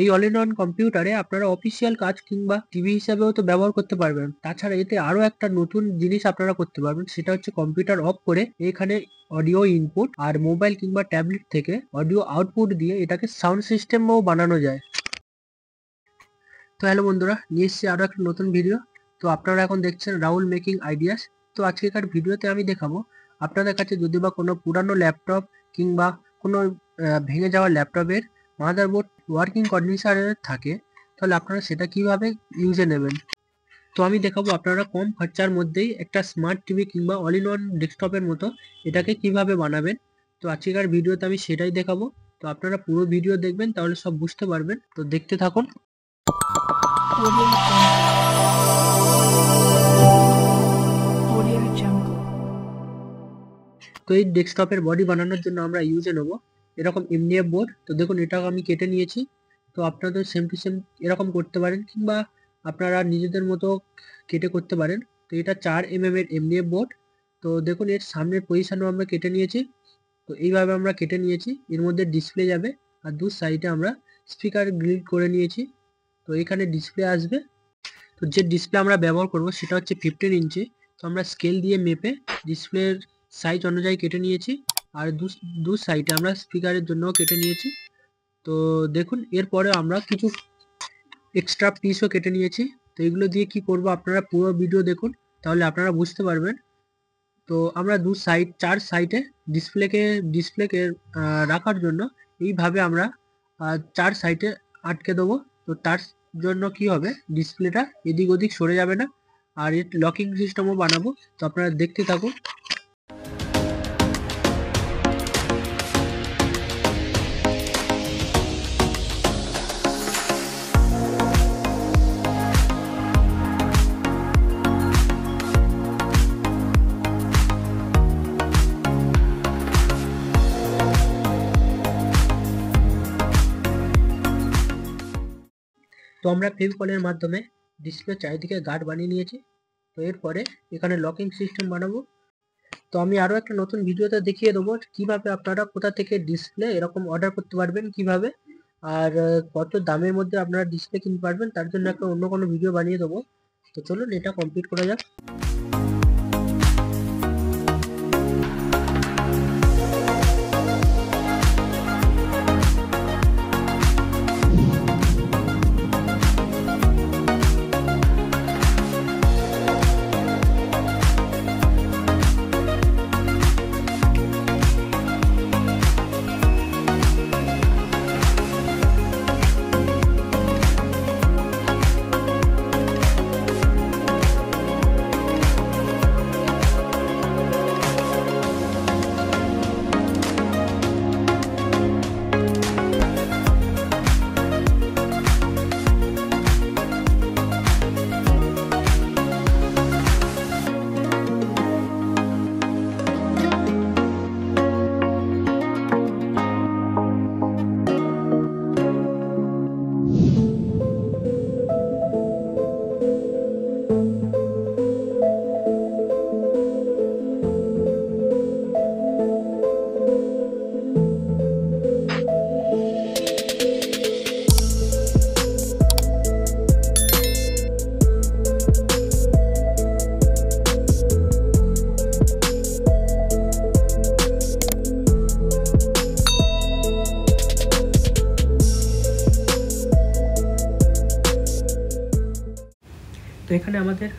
এই all in one কম্পিউটারে আপনারা অফিসিয়াল কাজ কিংবা টিভি হিসাবেও তো ব্যবহার করতে পারবেন। তাছাড়া এতে আরো একটা নতুন জিনিস আপনারা করতে পারবেন, সেটা হচ্ছে কম্পিউটার অফ করে এখানে অডিও ইনপুট আর মোবাইল কিংবা ট্যাবলেট থেকে অডিও আউটপুট দিয়ে এটাকে সাউন্ড সিস্টেমও বানানো যায়। তো হ্যালো বন্ধুরা, নিয়ে এসেছি আরো একটা নতুন ভিডিও। তো আপনারা এখন দেখছেন রাহুল মেকিং আইডিয়াস। তো আজকেকার ভিডিওতে আমি দেখাবো আপনাদের কাছে যদি বা কোনো পুরানো ল্যাপটপ কিংবা কোনো ভেঙে যাওয়া ল্যাপটপের মাদারবোর্ড ওয়ার্কিং কন্ডিশনে থাকে, তাহলে আপনারা সেটা কিভাবে ইউজে নেবেন। তো আমি দেখাবো আপনারা কম খরচার মধ্যেই একটা স্মার্ট টিভি কিংবা অল ইন ওয়ান ডেস্কটপের মতো এটাকে কিভাবে বানাবেন। তো আজকেকার ভিডিওতে আমি সেটাই দেখাবো। তো আপনারা পুরো ভিডিও দেখবেন, তাহলে সব বুঝতে পারবেন। তো দেখতে থাকুন। তো এই ডেস্কটপের বডি বানানোর জন্য আমরা ইউজে নেবো এরকম এমডিএফ বোর্ড। তো দেখুন, এটাও আমি কেটে নিয়েছি। তো আপনাদের সেম টু সেম এরকম করতে পারেন কিংবা আপনারা নিজেদের মতো কেটে করতে পারেন। তো এটা 4mm এর এমডিএফ বোর্ড। তো দেখুন, এর সামনের পজিশনও আমরা কেটে নিয়েছি। তো এইভাবে আমরা কেটে নিয়েছি, এর মধ্যে ডিসপ্লে যাবে আর দু সাইডে আমরা স্পিকার গ্রিড করে নিয়েছি। তো এখানে ডিসপ্লে আসবে। তো যে ডিসপ্লে আমরা ব্যবহার করব সেটা হচ্ছে 15 ইঞ্চি। তো আমরা স্কেল দিয়ে মেপে ডিসপ্লের সাইজ অনুযায়ী কেটে নিয়েছি, আর দু সাইডে আমরা স্পিকারের জন্য কেটে নিয়েছি। তো দেখুন, এরপরে আমরা কিছু এক্সট্রা পিসও কেটে নিয়েছি। তো এগুলো দিয়ে কি করব আপনারা পুরো ভিডিও দেখুন, তাহলে আপনারা বুঝতে পারবেন। তো আমরা চার সাইডে ডিসপ্লেকে রাখার জন্য এইভাবে আমরা 4 সাইডে আটকে দেবো। তো তার জন্য কি হবে, ডিসপ্লেটা এদিক ওদিক সরে যাবে না, আর এর লকিং সিস্টেমও বানাবো। তো আপনারা দেখতে থাকুন। তো আমরা ফেভিকলের মাধ্যমে ডিসপ্লে চারিদিকে গার্ড বানিয়ে নিয়েছি। তো এরপরে এখানে লকিং সিস্টেম বানাবো। তো আমি আরো একটা নতুন ভিডিওতে দেখিয়ে দেবো কিভাবে আপনারা কোথা থেকে ডিসপ্লে এরকম অর্ডার করতে পারবেন কিভাবে, আর কত দামের মধ্যে আপনারা ডিসপ্লে কিনতে পারবেন, তার জন্য একটা অন্য কোনো ভিডিও বানিয়ে দেবো। তো চলুন এটা কমপ্লিট করা যাক। তো এখানে আমাদের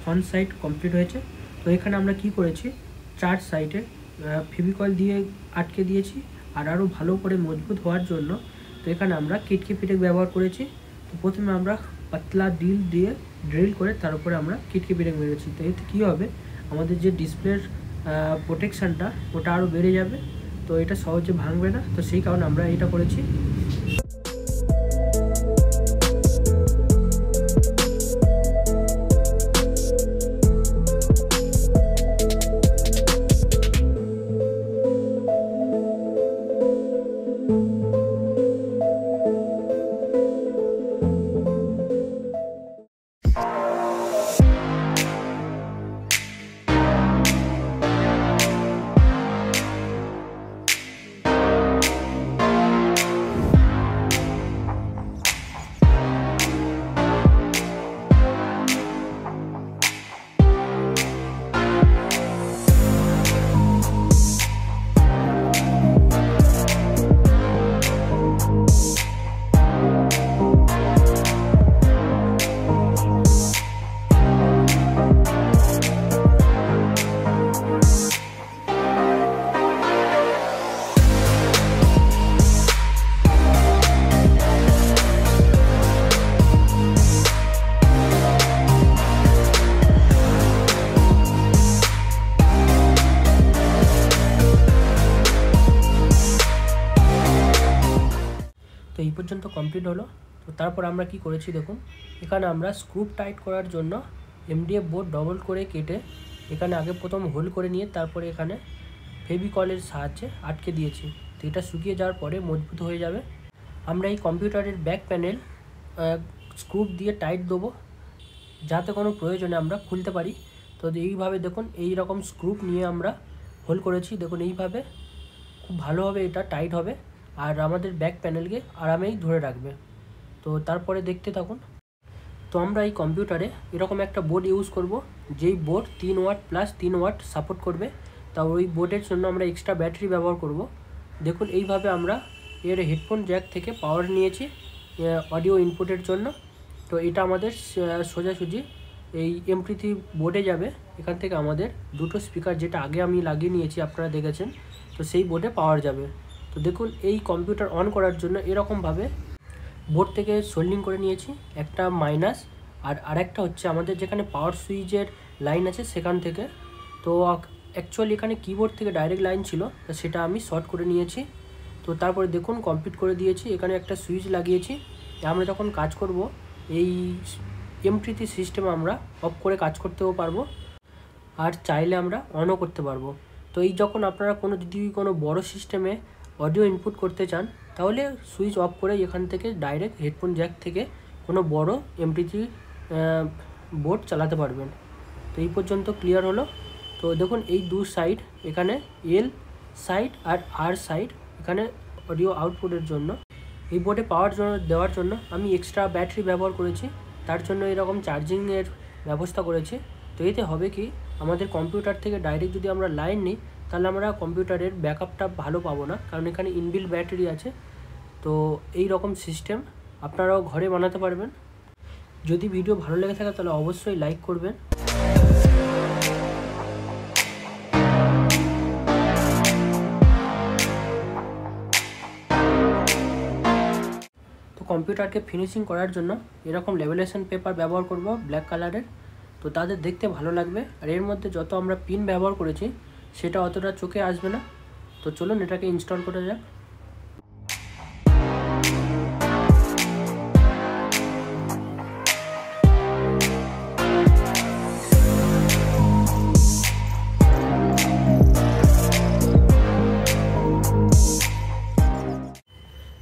ফ্রন্ট সাইড কমপ্লিট হয়েছে। তো এখানে আমরা কি করেছি, 4 সাইডে ফেভিকল দিয়ে আটকে দিয়েছি, আর আরও ভালো করে মজবুত হওয়ার জন্য তো এখানে আমরা কিটকি পিটেক ব্যবহার করেছি। তো প্রথমে আমরা পাতলা ড্রিল করে তার উপরে আমরা কিটকি পিটেক মেরেছি। তো এতে কী হবে, আমাদের যে ডিসপ্লের প্রোটেকশানটা ওটা আরও বেড়ে যাবে। তো এটা সহজে ভাঙবে না, তো সেই কারণে আমরা এটা করেছি। পর্যন্ত কমপ্লিট হলো। তো তারপর আমরা কি করেছি দেখুন, এখানে আমরা স্ক্রু টাইট করার জন্য এমডিএফ বোর্ড ডবল করে কেটে এখানে আগে প্রথম হোল করে নিয়ে তারপরে এখানে ফেভিকলের সাহায্যে আটকে দিয়েছি। তো এটা শুকিয়ে যাওয়ার পরে মজবুত হয়ে যাবে। আমরা এই কম্পিউটারের ব্যাক প্যানেল স্ক্রু দিয়ে টাইট দেবো যাতে কোনো প্রয়োজনে আমরা খুলতে পারি। তো এইভাবে দেখুন এই রকম স্ক্রু নিয়ে আমরা হোল করেছি। দেখুন এইভাবে খুব ভালোভাবে এটা টাইট হবে আর আমাদের ব্যাক প্যানেলকে আরামেই ধরে রাখবে। তো তারপরে দেখতে থাকুন। তো আমরা এই কম্পিউটারে এরকম একটা বোর্ড ইউজ করব, যেই board 3 watt plus 3 watt support করবে। তা ওই বোর্ডের জন্য আমরা এক্সট্রা ব্যাটারি ব্যবহার করব। দেখুন এইভাবে আমরা এর হেডফোন জ্যাক থেকে পাওয়ার নিয়েছি অডিও ইনপুটের জন্য। তো এটা আমাদের সোজাসুজি এই MP3 বোর্ডে যাবে। এখান থেকে আমাদের দুটো স্পিকার, যেটা আগে আমি লাগিয়ে নিয়েছি আপনারা দেখেছেন, তো সেই বোর্ডে পাওয়ার যাবে। তো দেখুন এই কম্পিউটার অন করার জন্য এরকমভাবে বোর্ড থেকে সোল্ডিং করে নিয়েছি, একটা মাইনাস আর আরেকটা হচ্ছে আমাদের যেখানে পাওয়ার সুইচের লাইন আছে সেখান থেকে। তো অ্যাকচুয়ালি এখানে কিবোর্ড থেকে ডাইরেক্ট লাইন ছিল, তো সেটা আমি শর্ট করে নিয়েছি। তো তারপরে দেখুন কমপ্লিট করে দিয়েছি। এখানে একটা সুইচ লাগিয়েছি, আমরা যখন কাজ করব এই MP3 সিস্টেম আমরা অফ করে কাজ করতেও পারবো আর চাইলে আমরা অনও করতে পারবো। তো এই যখন আপনারা যদি কোনো বড় সিস্টেমে অডিও ইনপুট করতে চান তাহলে সুইচ অফ করে এখান থেকে ডাইরেক্ট হেডফোন জ্যাক থেকে কোনো বড় MP3 বোর্ড চালাতে পারবেন। তো এই পর্যন্ত ক্লিয়ার হলো। তো দেখুন এই দু সাইড, এখানে L সাইড আর R সাইড, এখানে অডিও আউটপুটের জন্য এই বোর্ডে পাওয়ার দেওয়ার জন্য আমি এক্সট্রা ব্যাটারি ব্যবহার করেছি। তার জন্য এরকম চার্জিংয়ের ব্যবস্থা করেছি। তো এতে হবে কি, আমাদের কম্পিউটার থেকে ডাইরেক্ট যদি আমরা লাইন নিই তাহলে আমরা কম্পিউটারের ব্যাকআপটা ভালো পাবো না, কারণ এখানে ইনবিল্ট ব্যাটারি আছে। তো এই রকম সিস্টেম আপনারাও ঘরে বানাতে পারবেন। যদি ভিডিও ভালো লেগে থাকে তাহলে অবশ্যই লাইক করবেন। তো কম্পিউটারকে ফিনিশিং করার জন্য এরকম লেমিনেশন পেপার ব্যবহার করব ব্ল্যাক কালারের। তো তাদের দেখতে ভালো লাগবে আর এর মধ্যে যত আমরা পিন ব্যবহার করেছি সেটা অতটা চোখে আসবে না। তো চলুন এটাকে ইনস্টল করা যাক।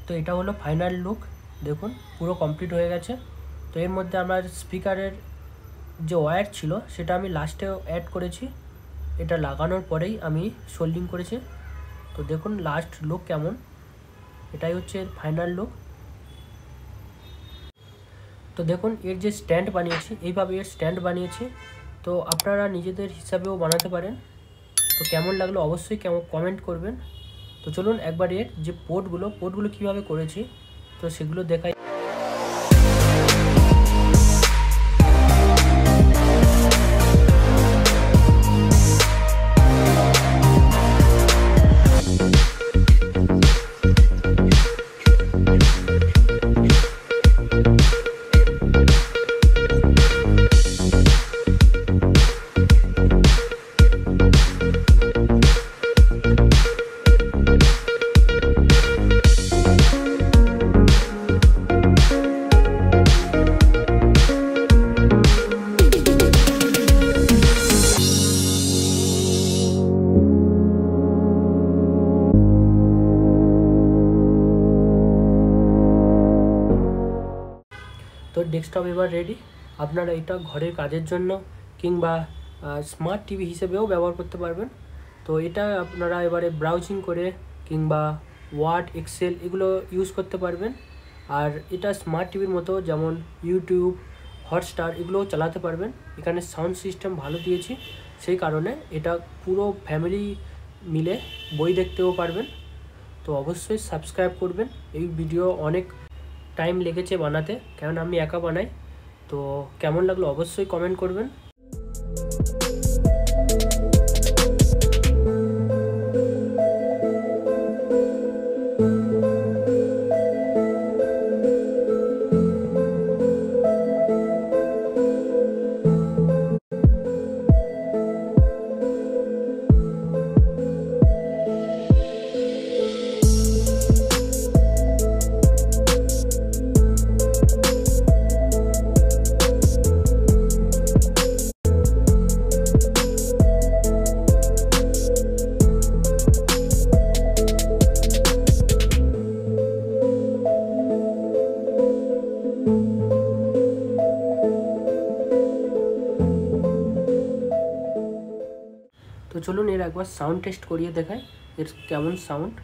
তো এটা হলো ফাইনাল লুক, দেখুন পুরো কমপ্লিট হয়ে গেছে। তো এর মধ্যে আমার স্পিকারের যে ওয়্যার ছিল সেটা আমি লাস্টে অ্যাড করেছি, এটা লাগানোর পরেই আমি সোল্ডিং করেছি। তো দেখুন লাস্ট লুক কেমন, এটাই হচ্ছে এর ফাইনাল লুক। তো দেখুন এর যে স্ট্যান্ড বানিয়েছি, এইভাবে এর স্ট্যান্ড বানিয়েছি। তো আপনারা নিজেদের হিসাবেও বানাতে পারেন। তো কেমন লাগলো অবশ্যই কমেন্ট করবেন। তো চলুন একবার এর যে পোর্টগুলো কীভাবে করেছি তো সেগুলো দেখাই। তো ডেস্কটপ এবার রেডি। আপনারা এটা ঘরের কাজের জন্য কিংবা স্মার্ট টিভি হিসেবেও ব্যবহার করতে পারবেন। তো এটা আপনারা এবারে ব্রাউজিং করে কিংবা ওয়ার্ড, এক্সেল এগুলো ইউজ করতে পারবেন। আর এটা স্মার্ট টিভির মতো যেমন ইউটিউব, হটস্টার এগুলোও চালাতে পারবেন। এখানে সাউন্ড সিস্টেম ভালো দিয়েছি, সেই কারণে এটা পুরো ফ্যামিলি মিলে বই দেখতেও পারবেন। তো অবশ্যই সাবস্ক্রাইব করবেন। এই ভিডিও অনেক টাইম লেগেছে বানাতে, কারণ আমি একা বানাই। তো কেমন লাগলো অবশ্যই কমেন্ট করবেন। চলুন এর একবার সাউন্ড টেস্ট করিয়ে দেখাই এর কেমন সাউন্ড।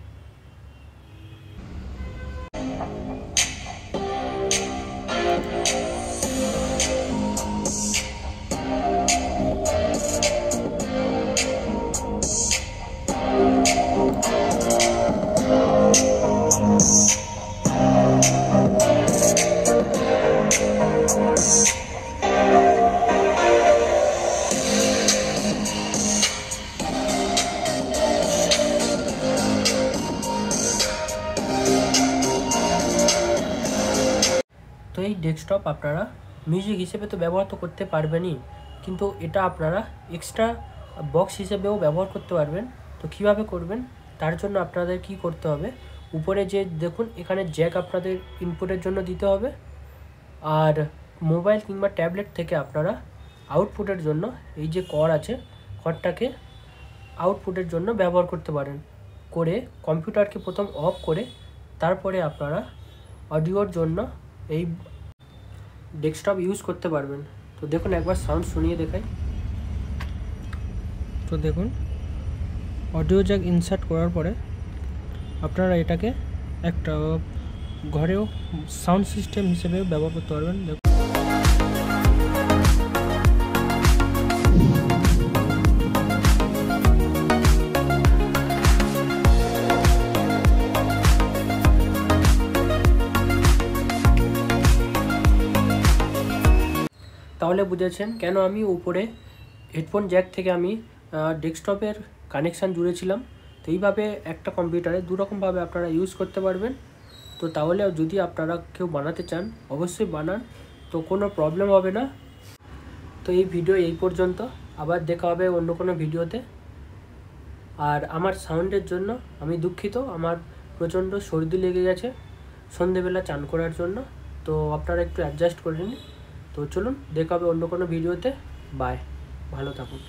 তো এই ডেস্কটপ আপনারা মিউজিক হিসেবে তো ব্যবহার তো করতে পারবেনই, কিন্তু এটা আপনারা এক্সট্রা বক্স হিসেবেও ব্যবহার করতে পারবেন। তো কিভাবে করবেন, তার জন্য আপনাদের কি করতে হবে, উপরে যে দেখুন এখানে জ্যাক আপনাদের ইনপুটের জন্য দিতে হবে, আর মোবাইল কিংবা ট্যাবলেট থেকে আপনারা আউটপুটের জন্য এই যে কর আছে, কর্ডটাকে আউটপুটের জন্য ব্যবহার করতে পারেন। করে কম্পিউটারকে প্রথম অফ করে তারপরে আপনারা অডিওর জন্য এই ডেস্কটপ ইউজ করতে পারবেন। তো দেখুন একবার সাউন্ড শুনিয়ে দেখাই। তো দেখুন অডিও জ্যাক ইনসার্ট করার পরে আপনারা এটাকে একটা ঘরেও সাউন্ড সিস্টেম হিসেবে ব্যবহার করতে পারবেন। তাহলে বুঝেছেন কেন আমি উপরে হেডফোন জ্যাক থেকে আমি ডেস্কটপের কানেকশান জুড়েছিলাম। তো এইভাবে একটা কম্পিউটারে দুরকমভাবে আপনারা ইউজ করতে পারবেন। তো তাহলে যদি আপনারা কেউ বানাতে চান অবশ্যই বানান, তো কোনো প্রবলেম হবে না। তো এই ভিডিও এই পর্যন্ত, আবার দেখা হবে অন্য কোনো ভিডিওতে। আর আমার সাউন্ডের জন্য আমি দুঃখিত, আমার প্রচণ্ড সর্দি লেগে গেছে সন্ধেবেলা চান করার জন্য, তো আপনারা একটু অ্যাডজাস্ট করে নিন। তো চলুন দেখা হবে অন্য কোনো ভিডিওতে। বাই, ভালো থাকুন।